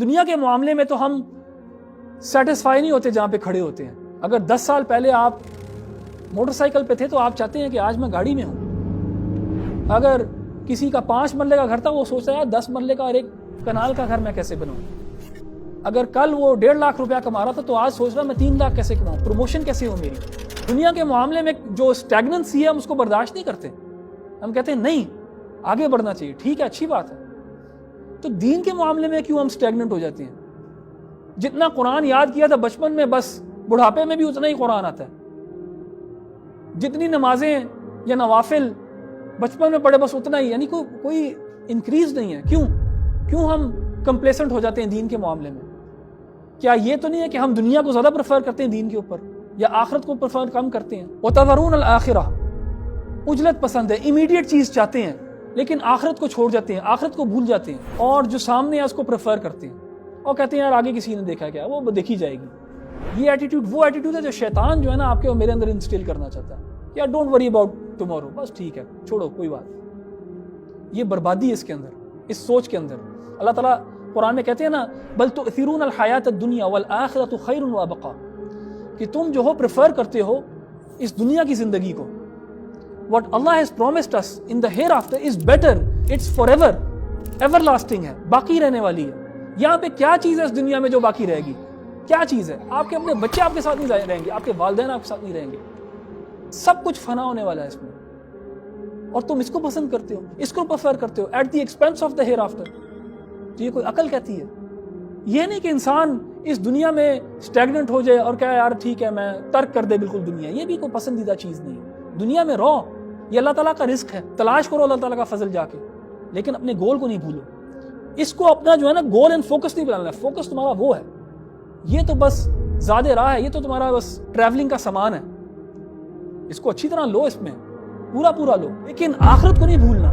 دنیا کے معاملے میں تو ہم سیٹسفائی نہیں ہوتے جہاں پہ کھڑے ہوتے ہیں. اگر 10 سال پہلے آپ موٹر سائیکل پہ تھے تو آپ چاہتے ہیں کہ آج میں گاڑی میں ہوں. اگر کسی کا 5 مرلے کا گھر تھا وہ سوچتا ہے 10 مرلے کا اور ایک کنال کا گھر میں کیسے بناؤں. اگر کل وہ 1.5 لاکھ روپیہ کما رہا تھا تو آج سوچ رہا میں 3 لاکھ کیسے کماؤں, پروموشن کیسے ہو میری. دنیا کے معاملے میں جو اسٹیگننسی ہے ہم اس کو برداشت نہیں کرتے. ہم کہتے ہیں نہیں آگے بڑھنا چاہیے, ٹھیک ہے اچھی بات ہے. تو دین کے معاملے میں کیوں ہم اسٹیگننٹ ہو جاتے ہیں؟ جتنا قرآن یاد کیا تھا بچپن میں بس بڑھاپے میں بھی اتنا ہی قرآن آتا ہے. جتنی نمازیں یا نوافل بچپن میں پڑھے بس اتنا ہی, یعنی کوئی انکریز نہیں ہے. کیوں ہم کمپلیسنٹ ہو جاتے ہیں دین کے معاملے میں؟ کیا یہ تو نہیں ہے کہ ہم دنیا کو زیادہ پریفر کرتے ہیں دین کے اوپر, یا آخرت کو پریفر کم کرتے ہیں؟ وَتَذَرُونَ الْآخِرَةَ, عجلت پسند ہے, امیڈیٹ چیز چاہتے ہیں لیکن آخرت کو چھوڑ جاتے ہیں, آخرت کو بھول جاتے ہیں, اور جو سامنے ہے اس کو پریفر کرتے ہیں اور کہتے ہیں یار آگے کسی نے دیکھا کیا, وہ دیکھی جائے گی. یہ ایٹیٹیوڈ وہ ایٹیٹیوڈ ہے جو شیطان جو ہے نا آپ کے اور میرے اندر انسٹل کرنا چاہتا ہے. یار ڈونٹ وری اباؤٹ ٹمورو, بس ٹھیک ہے چھوڑو کوئی بات. یہ بربادی ہے اس کے اندر, اس سوچ کے اندر. اللہ تعالیٰ قرآن میں کہتے ہیں نا بل تؤثرون الحیات الدنیا والآخرۃ خیر وابقا, کہ تم جو ہو پریفر کرتے ہو اس دنیا کی زندگی کو. What Allah has promised us in the hereafter is better, it's forever, everlasting ہے, باقی رہنے والی ہے. یہاں پہ کیا چیز ہے اس دنیا میں جو باقی رہے گی؟ کیا چیز ہے؟ آپ کے اپنے بچے آپ کے ساتھ نہیں رہیں گے, آپ کے والدین آپ کے ساتھ نہیں رہیں گے, سب کچھ فنا ہونے والا ہے اس میں. اور تم اس کو پسند کرتے ہو, اس کو پریفر کرتے ہو at the expense of the hereafter. تو یہ کوئی عقل کہتی ہے؟ یہ نہیں کہ انسان اس دنیا میں اسٹیگننٹ ہو جائے اور کہے یار ٹھیک ہے میں ترک کر دے بالکل دنیا. یہ بھی کوئی پسندیدہ چیز نہیں ہے. دنیا میں رہو, یہ اللہ تعالیٰ کا رزق ہے, تلاش کرو اللہ تعالیٰ کا فضل جا کے, لیکن اپنے گول کو نہیں بھولو. اس کو اپنا جو ہے نا گول اینڈ فوکس نہیں بنانا ہے. فوکس تمہارا وہ ہے, یہ تو بس زیادہ راہ ہے, یہ تو تمہارا بس ٹریولنگ کا سامان ہے. اس کو اچھی طرح لو, اس میں پورا لو, لیکن آخرت کو نہیں بھولنا.